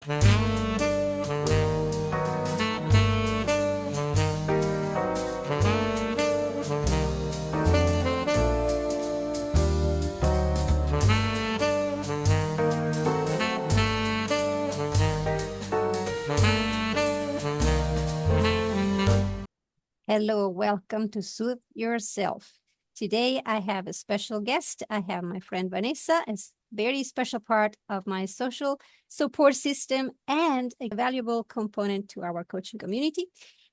Hello, welcome to Soothe Yourself. Today I have a special guest. I have my friend Vanessa, a very special part of my social support system and a valuable component to our coaching community.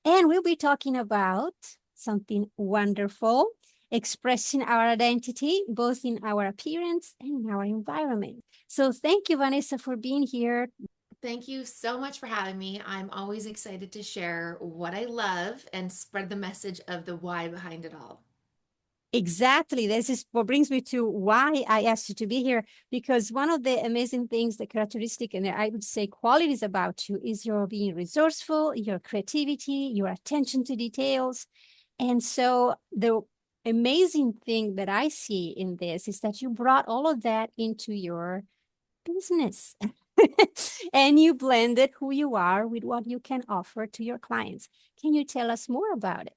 And we'll be talking about something wonderful, expressing our identity, both in our appearance and in our environment. So thank you, Vanessa, for being here. Thank you so much for having me. I'm always excited to share what I love and spread the message of the why behind it all. Exactly. This is what brings me to why I asked you to be here, because one of the amazing things, the characteristic, and I would say qualities about you is your being resourceful, your creativity, your attention to details. And so the amazing thing that I see in this is that you brought all of that into your business. And you blended who you are with what you can offer to your clients. Can you tell us more about it?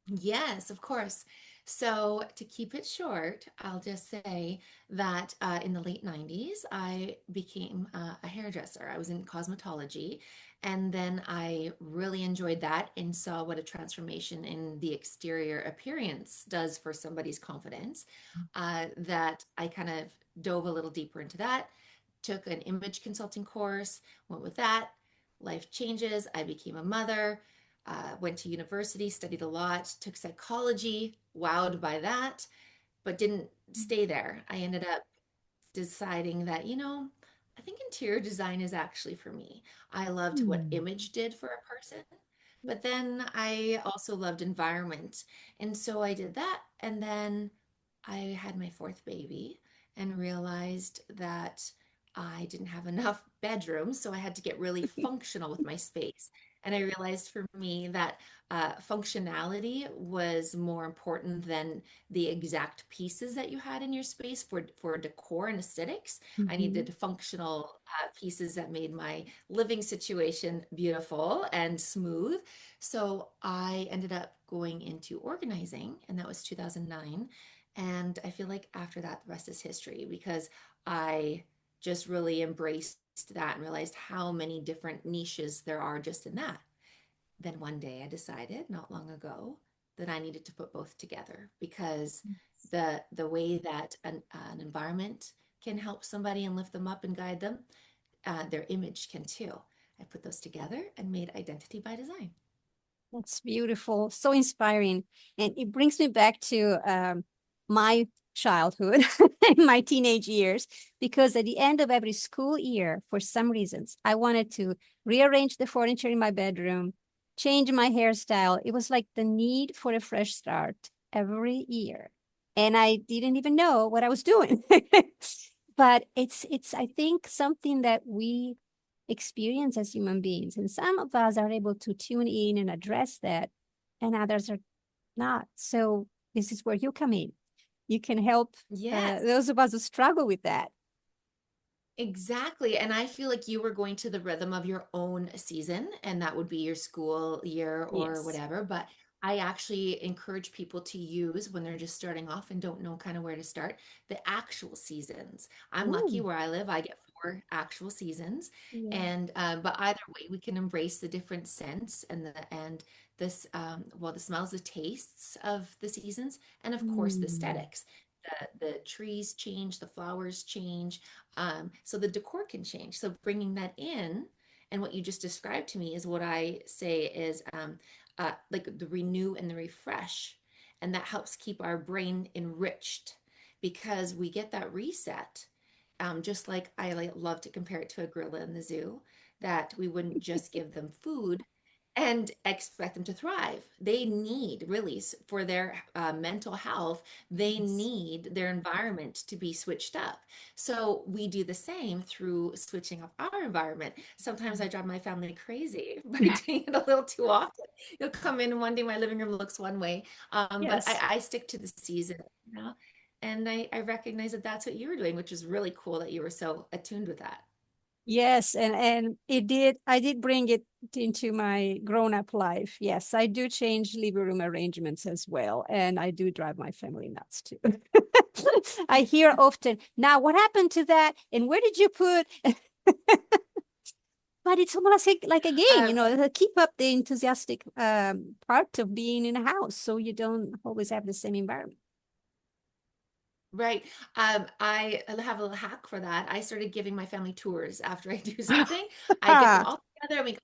Yes, of course. So, to keep it short, I'll just say that in the late 90s, I became a hairdresser. I was in cosmetology, and then I really enjoyed that and saw what a transformation in the exterior appearance does for somebody's confidence. That I kind of dove a little deeper into that, took an image consulting course, went with that. Life changes. I became a mother, went to university, studied a lot, took psychology, wowed by that, but didn't stay there. I ended up deciding that, I think interior design is actually for me. I loved what Hmm. image did for a person, but then I also loved environment. And so I did that. And then I had my fourth baby and realized that I didn't have enough bedrooms. So I had to get really functional with my space. And I realized for me that functionality was more important than the exact pieces that you had in your space for decor and aesthetics. I Mhm. needed functional pieces that made my living situation beautiful and smooth. So I ended up going into organizing, and that was 2009. And I feel like after that, the rest is history because I just really embraced that and realized how many different niches there are just in that. Then one day I decided not long ago that I needed to put both together because the way that an environment can help somebody and lift them up and guide them, their image can too. I put those together and made identity by design. That's beautiful, so inspiring. And it brings me back to my childhood, my teenage years, because at the end of every school year, for some reasons, I wanted to rearrange the furniture in my bedroom, change my hairstyle. It was like the need for a fresh start every year. And I didn't even know what I was doing. But it's I think something that we experience as human beings. And some of us are able to tune in and address that, and others are not. So this is where you come in. You can help Yes. those of us who struggle with that. Exactly. And I feel like you were going to the rhythm of your own season, and that would be your school year or Yes. whatever. But I actually encourage people to use when they're just starting off and don't know kind of where to start, the actual seasons. I'm lucky Ooh, where I live, I get four actual seasons. yeah. And but either way, we can embrace the different scents and the smells, the tastes of the seasons, and of course the Mm. aesthetics. The trees change, the flowers change, so the decor can change. So bringing that in, and what you just described to me is what I say is like the renew and the refresh, and that helps keep our brain enriched because we get that reset. Just like love to compare it to a gorilla in the zoo, that we wouldn't just give them food and expect them to thrive. They need really for their mental health, they Yes. need their environment to be switched up. So we do the same through switching up our environment. Sometimes I drive my family crazy by doing it a little too often. You'll come in and one day my living room looks one way, but Yes. I stick to the season, you know, and I recognize that that's what you were doing, which is really cool that you were so attuned with that. Yes, and it did. I did bring it into my grown-up life. Yes, I do change living room arrangements as well, and I do drive my family nuts too. I hear often, now what happened to that? And where did you put? But it's almost like a game, Um, keep up the enthusiastic part of being in a house so you don't always have the same environment. Right. I have a little hack for that. I started giving my family tours after I do something. I get them all together and we go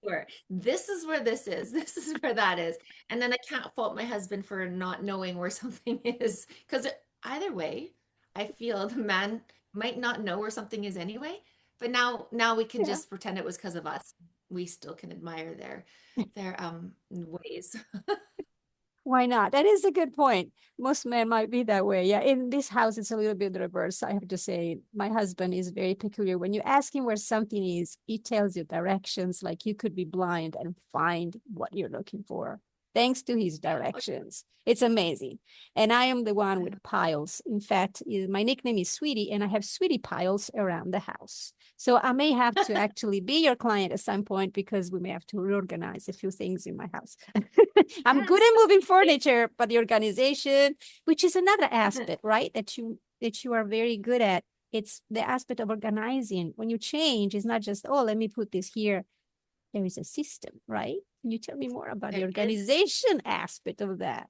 tour. This is where this is. This is where that is. And then I can't fault my husband for not knowing where something is. Because either way, I feel the man might not know where something is anyway. But now we can Yeah. just pretend it was because of us. We still can admire their ways. Why not? That is a good point. Most men might be that way. Yeah, in this house, it's a little bit the reverse. I have to say, my husband is very peculiar. When you ask him where something is, he tells you directions, like you could be blind and find what you're looking for, thanks to his directions. It's amazing. And I am the one with piles. In fact, my nickname is Sweetie, and I have Sweetie piles around the house. So I may have to actually be your client at some point because we may have to reorganize a few things in my house. I'm good Yes. at moving furniture, but the organization, which is another aspect, right? That you are very good at. It's the aspect of organizing. When you change, it's not just, oh, let me put this here. There is a system, right? Can you tell me more about the There is. organization aspect of that?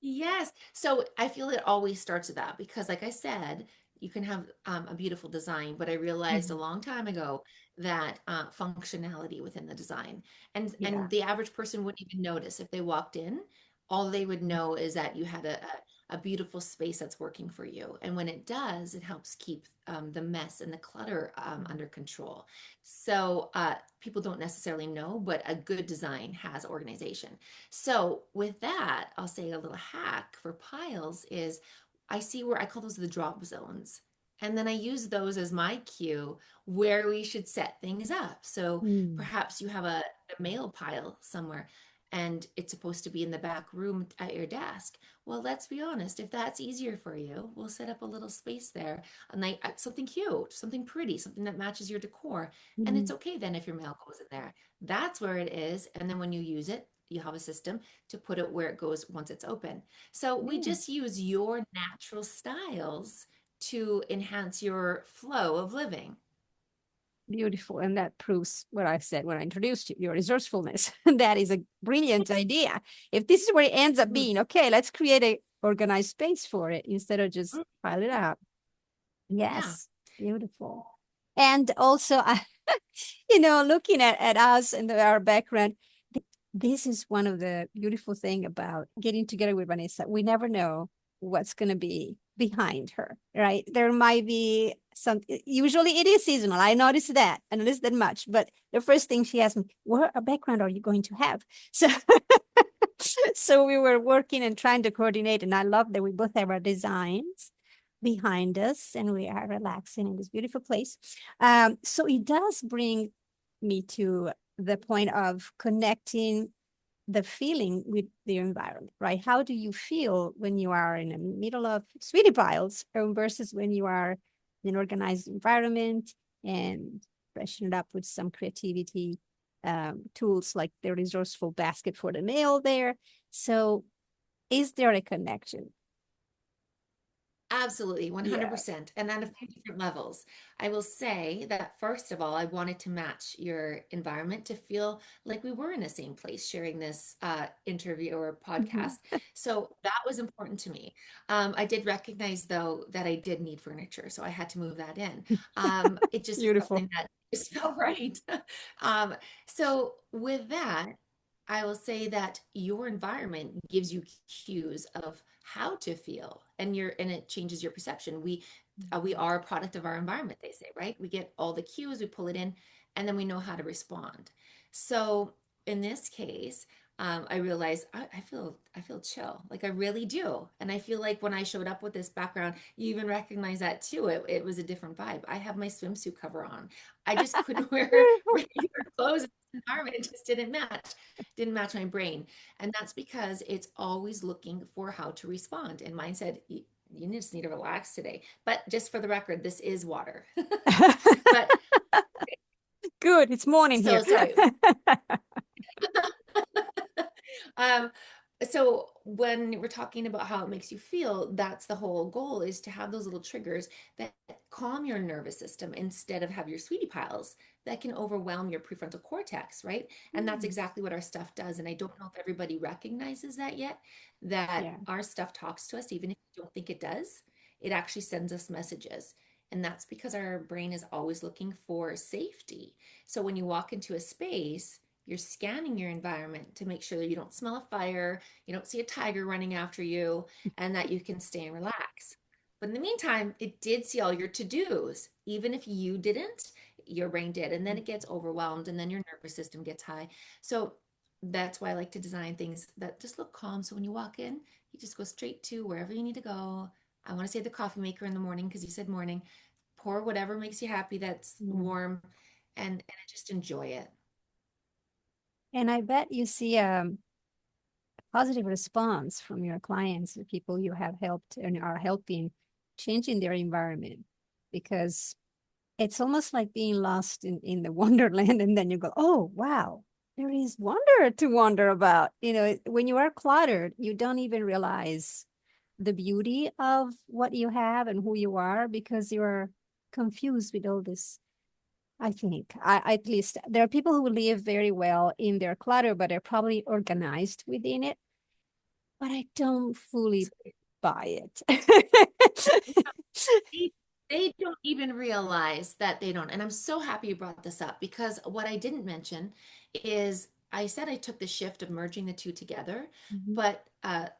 Yes. So I feel it always starts with that because, like I said, you can have a beautiful design, but I realized a Mhm. long time ago that functionality within the design, Yeah. and the average person wouldn't even notice if they walked in. All they would know is that you had a beautiful space that's working for you, and when it does, it helps keep the mess and the clutter Mhm. under control. So people don't necessarily know, but a good design has organization. So with that, I'll say a little hack for piles is I see where I call those the drop zones. And then I use those as my cue where we should set things up. So Mm. perhaps you have a mail pile somewhere and it's supposed to be in the back room at your desk. Well, let's be honest, if that's easier for you, we'll set up a little space there, a night, something cute, something pretty, something that matches your decor. And it's Mm. okay then if your mail goes in there. That's where it is. And then when you use it, you have a system to put it where it goes once it's open. So we Yeah. just use your natural styles to enhance your flow of living. Beautiful. And that proves what I said when I introduced you, your resourcefulness. That is a brilliant idea. If this is where it ends up Mm, being, okay, let's create a organized space for it instead of just mm, pile it up. yeah, Yes, beautiful. And also, looking at us and our background, this is one of the beautiful thing about getting together with Vanessa. We never know what's going to be behind her, right? There might be some, usually it is seasonal. I noticed that. I noticed that much. But the first thing she asked me, what a background are you going to have? So, so we were working and trying to coordinate. And I love that we both have our designs behind us and we are relaxing in this beautiful place. So it does bring me to the point of connecting the feeling with the environment, right? How do you feel when you are in the middle of sweetie piles versus when you are in an organized environment and freshen it up with some creativity tools like the resourceful basket for the mail there. So is there a connection? absolutely, Yeah. 100%. And on a few different levels. I will say that first of all, I wanted to match your environment to feel like we were in the same place sharing this interview or Mhm. podcast. So that was important to me. I did recognize though that I did need furniture, so I had to move that in. It just was Beautiful. something that just felt right. um, so with that, I will say that your environment gives you cues of how to feel, and it changes your perception. We are a product of our environment, they say, right? We get all the cues, we pull it in, and then we know how to respond. So in this case, I realized I feel chill, like I really do, and I feel like when I showed up with this background, you even recognize that too. It was a different vibe. I have my swimsuit cover on. I just couldn't wear regular clothes in this environment. It just didn't match my brain. And that's because it's always looking for how to respond. And mine said, you just need to relax today. But just for the record, this is water. But Good, it's morning here. so sorry. Um, so when we're talking about how it makes you feel, that's the whole goal, is to have those little triggers that calm your nervous system instead of have your sweetie piles that can overwhelm your prefrontal cortex, right? And that's Mm, exactly what our stuff does. And I don't know if everybody recognizes that yet, that yeah. our stuff talks to us, even if you don't think it does. It actually sends us messages. And that's because our brain is always looking for safety. So when you walk into a space, you're scanning your environment to make sure that you don't smell a fire, you don't see a tiger running after you, and that you can stay and relax. But in the meantime, it did see all your to-dos. Even if you didn't, your brain did. And then it gets overwhelmed, and then your nervous system gets high. So that's why I like to design things that just look calm. So when you walk in, you just go straight to wherever you need to go. I want to say the coffee maker in the morning because you said morning. Pour whatever makes you happy that's Yeah. warm, and just enjoy it. And I bet you see positive response from your clients, the people you have helped and are helping changing their environment, because it's almost like being lost in the wonderland. And then you go, oh, wow, there is wonder to wonder about. When you are cluttered, you don't even realize the beauty of what you have and who you are because you're confused with all this. I think, at least there are people who live very well in their clutter, but they're probably organized within it. But I don't fully buy it. they, they don't even realize that they don't. And I'm so happy you brought this up because what I didn't mention is I said I took the shift of merging the two together, Mhm. but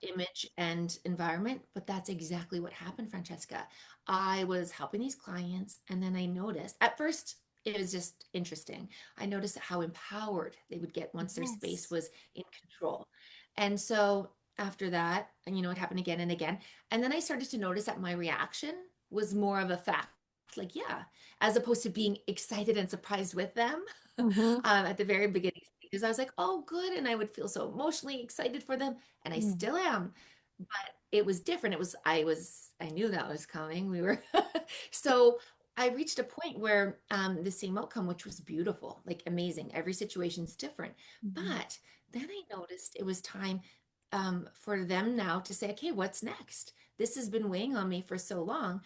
image and environment. But that's exactly what happened, Francesca. I was helping these clients, and then I noticed at first it was just interesting. I noticed how empowered they would get once their space Yes. was in control. And so after that, and it happened again and again. And then I started to notice that my reaction was more of a fact, like, yeah, as opposed to being excited and surprised with them Hmm. at the very beginning stages. I was like, oh, good. And I would feel so emotionally excited for them. And I Yeah. still am. But it was different. I knew that was coming. We were, so I reached a point where the same outcome, which was beautiful, like amazing. Every situation's different. Mhm. But then I noticed it was time for them now to say, okay, what's next? This has been weighing on me for so long.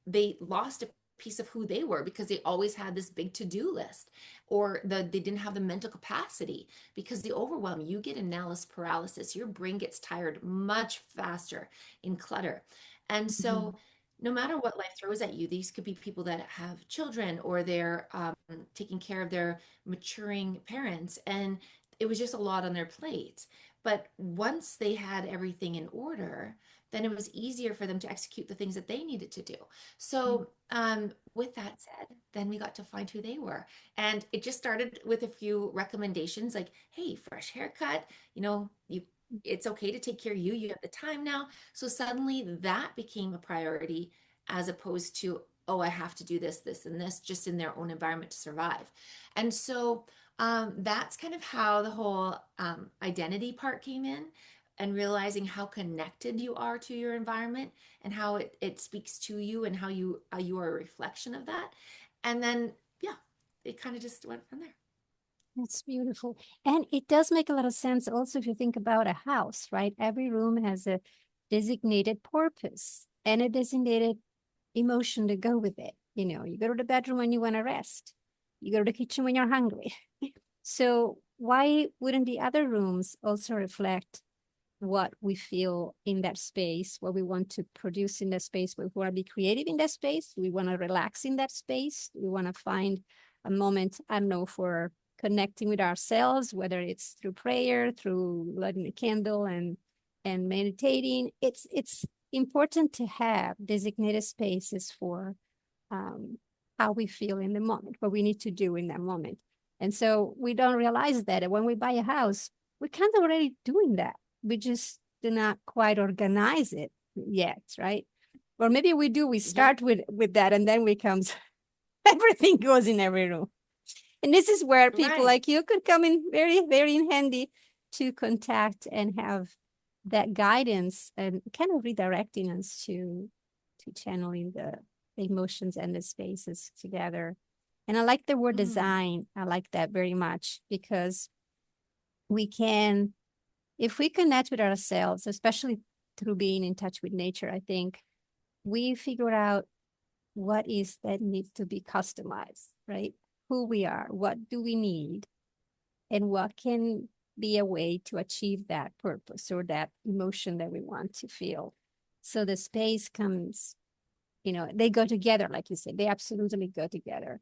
They lost a piece of who they were because they always had this big to-do list, or they didn't have the mental capacity because the overwhelm, you get analysis paralysis, your brain gets tired much faster in clutter. And Mhm. so no matter what life throws at you, these could be people that have children or they're taking care of their maturing parents, and it was just a lot on their plate. But once they had everything in order, then it was easier for them to execute the things that they needed to do. So, with that said, then we got to find who they were. And it just started with a few recommendations like, hey, fresh haircut, it's okay to take care of you. You have the time now. So suddenly that became a priority as opposed to, oh, I have to do this, this, and this just in their own environment to survive. And so that's kind of how the whole identity part came in, and realizing how connected you are to your environment and how it speaks to you and how you are a reflection of that. And then, yeah, it kind of just went from there. That's beautiful. And it does make a lot of sense also if you think about a house, right? Every room has a designated purpose and a designated emotion to go with it. You go to the bedroom when you want to rest. You go to the kitchen when you're hungry. So why wouldn't the other rooms also reflect what we feel in that space, what we want to produce in that space? We want to be creative in that space. We want to relax in that space. We want to find a moment, I don't know, for connecting with ourselves, whether it's through prayer, through lighting a candle and meditating. It's important to have designated spaces for um, how we feel in the moment, what we need to do in that moment. And so we don't realize that when we buy a house, we're kind of already doing that. We just do not quite organize it yet, right? Or maybe we do. We Yeah, start with that, and then becomes everything goes in every room. And this is where people right. like you could come in very, very in handy to contact and have that guidance and kind of redirecting us to to channeling the emotions and the spaces together. And I like the word Mm, design. I like that very much because we can, if we connect with ourselves, especially through being in touch with nature, I think we figure out what is that needs to be customized, right? Who we are, what do we need, and what can be a way to achieve that purpose or that emotion that we want to feel. So the space comes, they go together, like you said, they absolutely go together.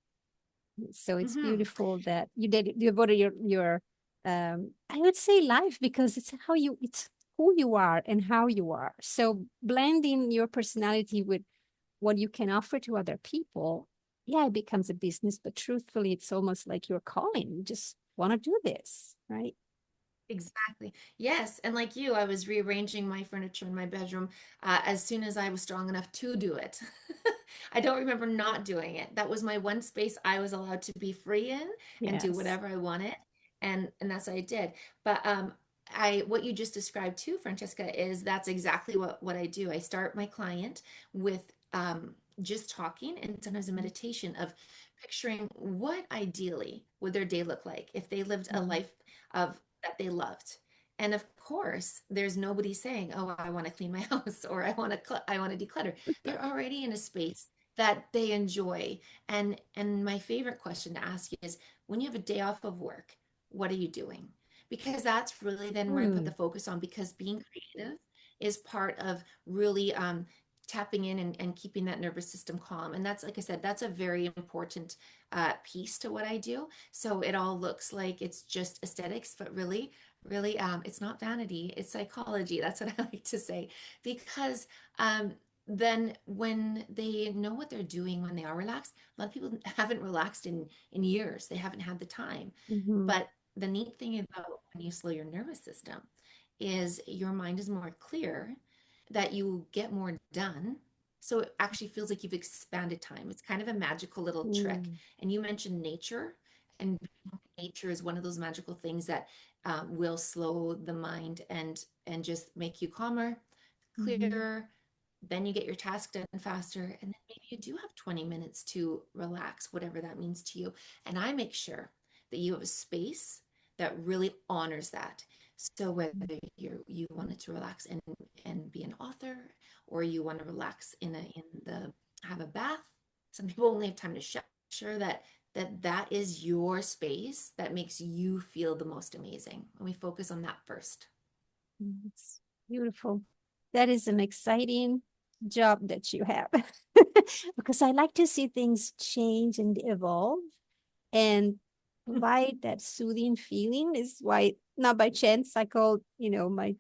So it's hmm. beautiful that you devoted your I would say life, because it's who you are and how you are. So blending your personality with what you can offer to other people, yeah, it becomes a business, but truthfully, it's almost like your calling. You just want to do this, right? Exactly. Yes. And like you, I was rearranging my furniture in my bedroom as soon as I was strong enough to do it. I don't remember not doing it. That was my one space I was allowed to be free in and do Yes. whatever I wanted. And that's what I did. But what you just described too, Francesca, is that's exactly what I do. I start my client with just talking and sometimes a meditation of picturing what ideally would their day look like if they lived a Mhm. life of that they loved. And of course, there's nobody saying, "Oh, I want to clean my house," or I want to declutter." They're already in a space that they enjoy. And my favorite question to ask you is, when you have a day off of work, what are you doing? Because that's really then where I put the Mm, focus on, because being creative is part of really tapping in and keeping that nervous system calm. And that's, like I said, that's a very important piece to what I do. So it all looks like it's just aesthetics, but really, it's not vanity, it's psychology. That's what I like to say. Because um, then when they know what they're doing when they are relaxed, a lot of people haven't relaxed in years. They haven't had the time. mhm, But the neat thing about when you slow your nervous system is your mind is more clear, that you get more done. So it actually feels like you've expanded time. It's kind of a magical little trick. mm, And you mentioned nature, and nature is one of those magical things that will slow the mind and just make you calmer, mhm, clearer. Then you get your task done faster, and then maybe you do have 20 minutes to relax, whatever that means to you. And I make sure that you have a space that really honors that. So whether you wanted to relax and be an author, or you want to relax in the have a bath. Some people only have time to shower. Sure that is your space that makes you feel the most amazing. And we focus on that first. it's beautiful. That is an exciting job that you have because I like to see things change and evolve and provide that soothing feeling. Is why, not by chance, I called, my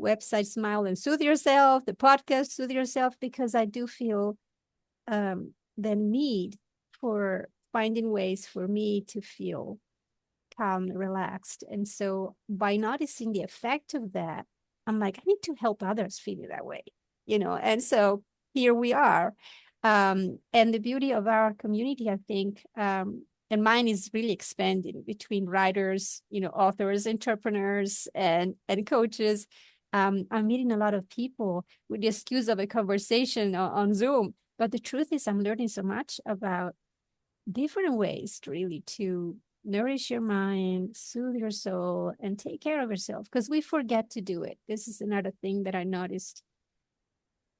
website Smile and Soothe Yourself, the podcast Soothe Yourself, because I do feel the need for finding ways for me to feel calm, relaxed. And so by noticing the effect of that, I'm like, I need to help others feel that way, And so here we are. And the beauty of our community, I think, and mine is really expanding between writers, authors, entrepreneurs, and coaches. I'm meeting a lot of people with the excuse of a conversation on Zoom. But the truth is, I'm learning so much about different ways really to nourish your mind, soothe your soul, and take care of yourself because we forget to do it. This is another thing that I noticed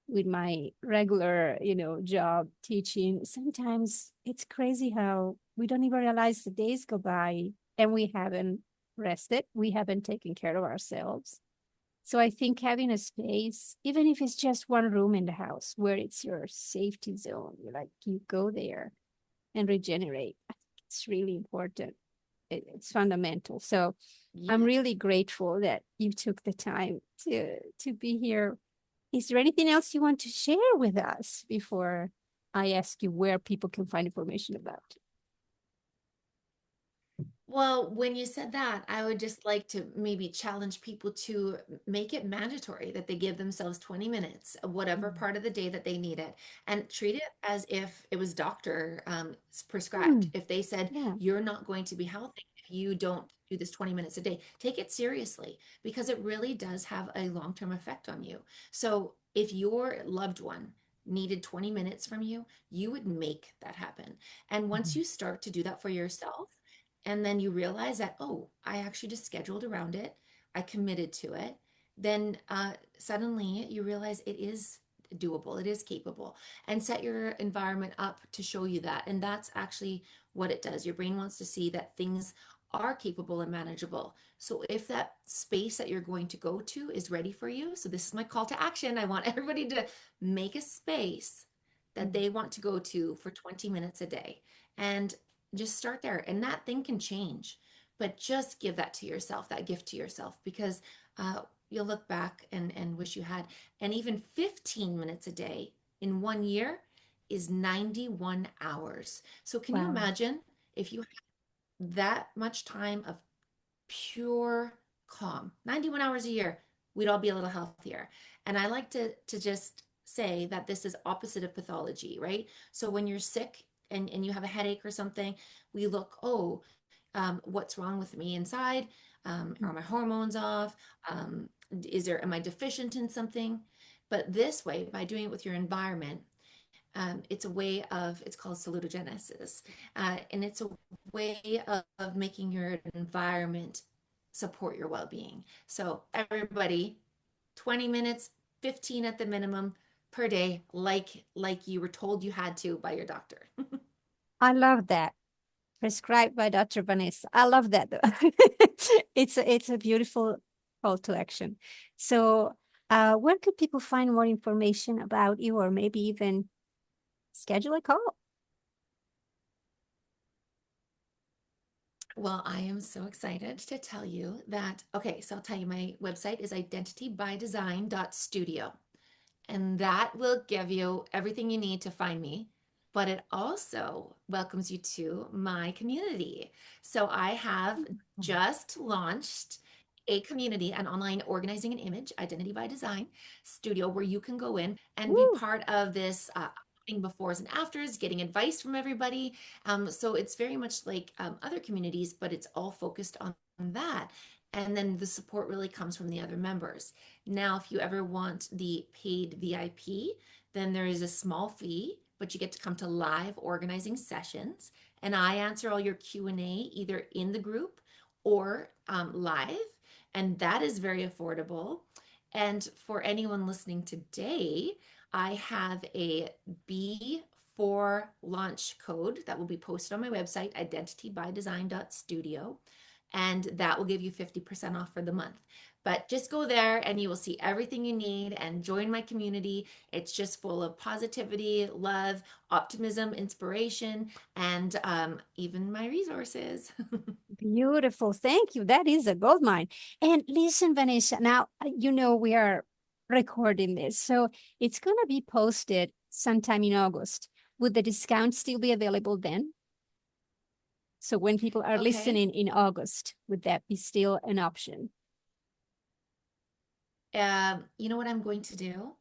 with my regular, job teaching. Sometimes it's crazy how we don't even realize the days go by and we haven't rested, we haven't taken care of ourselves. So I think having a space, even if it's just one room in the house where it's your safety zone, you go there and regenerate. I think it's really important. It's fundamental. So I'm Yeah. really grateful that you took the time to be here. Is there anything else you want to share with us before I ask you where people can find information about Well, when you said that, I would just like to maybe challenge people to make it mandatory that they give themselves 20 minutes, of you? whatever part of the day that they need it, and treat it as if it was doctor prescribed. Mm, If they said, yeah. you're not going to be healthy if you don't do this 20 minutes a day, take it seriously, because it really does have a long-term effect on you. So if your loved one needed 20 minutes from you, you would make that happen. And once Mhm. you start to do that for yourself, and then you realize that, oh, I actually just scheduled around it, I committed to it, then suddenly you realize it is doable, it is capable, and set your environment up to show you that. And that's actually what it does. Your brain wants to see that things are capable and manageable. So if that space that you're going to go to is ready for you, so this is my call to action. I want everybody to make a space that Mhm. they want to go to for 20 minutes a day and just start there. And that thing can change, but just give that to yourself, that gift to yourself, because you'll look back and wish you had. And even 15 minutes a day in 1 year is 91 hours. So can you Wow. imagine if you had that much time of pure calm, 91 hours a year, we'd all be a little healthier. And I like to just say that this is opposite of pathology, right? So when you're sick and you have a headache or something, we look, oh, what's wrong with me inside? Are my hormones off? Am I deficient in something? But this way, by doing it with your environment, it's a way of, it's called salutogenesis. And it's a way of making your environment support your well-being. So everybody, 20 minutes, 15 at the minimum per day, like you were told you had to by your doctor. I love that. Prescribed by Dr. Vanessa. I love that though. It's a beautiful call to action. So where could people find more information about you or maybe even schedule a call? Well, I am so excited to tell you that. Okay, so I'll tell you my website is identitybydesign.studio. And that will give you everything you need to find me. But it also welcomes you to my community. So I have just launched a community, an online organizing an image, identity by design studio, where you can go in and be Woo. part of this befores and afters, getting advice from everybody. So it's very much like other communities, but it's all focused on that. And then the support really comes from the other members. Now, if you ever want the paid VIP, then there is a small fee, but you get to come to live organizing sessions, and I answer all your Q&A either in the group or live, and that is very affordable. And for anyone listening today, I have a B4 launch code that will be posted on my website, identitybydesign.studio, and that will give you 50% off for the month. But just go there and you will see everything you need and join my community. It's just full of positivity, love, optimism, inspiration, and even my resources. Beautiful. Thank you. That is a gold mine. And listen, Vanessa, now you know we are recording this, so it's going to be posted sometime in August. Would the discount still be available then? So when people are Okay. listening in August, would that be still an option? You know what I'm going to do?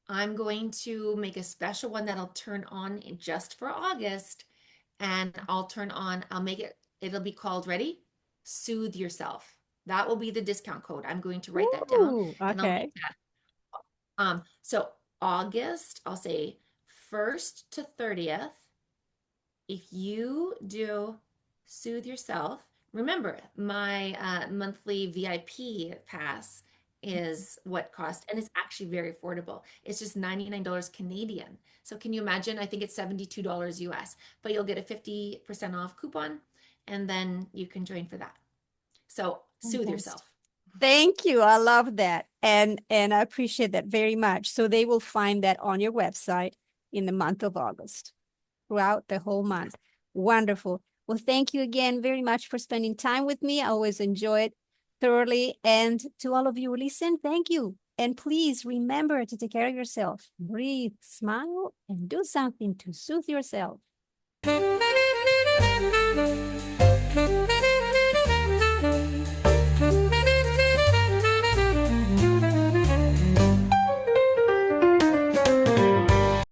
I'm going to make a special one that'll turn on just for August. And I'll make it, it'll be called, ready? Soothe Yourself. That will be the discount code. I'm going to write that down Ooh, and I'll make okay. that. So August, I'll say 1st to 30th. If you do Soothe Yourself, remember my monthly VIP pass is what cost, and it's actually very affordable. It's just $99 Canadian. So can you imagine? I think it's $72 US, but you'll get a 50% off coupon and then you can join for that. So soothe Fantastic. yourself. Thank you. I love that. And I appreciate that very much. So they will find that on your website in the month of August, throughout the whole Yes. month. Wonderful. Well, thank you again very much for spending time with me. I always enjoy it thoroughly. And to all of you who listen, thank you. And please remember to take care of yourself. Breathe, smile, and do something to soothe yourself.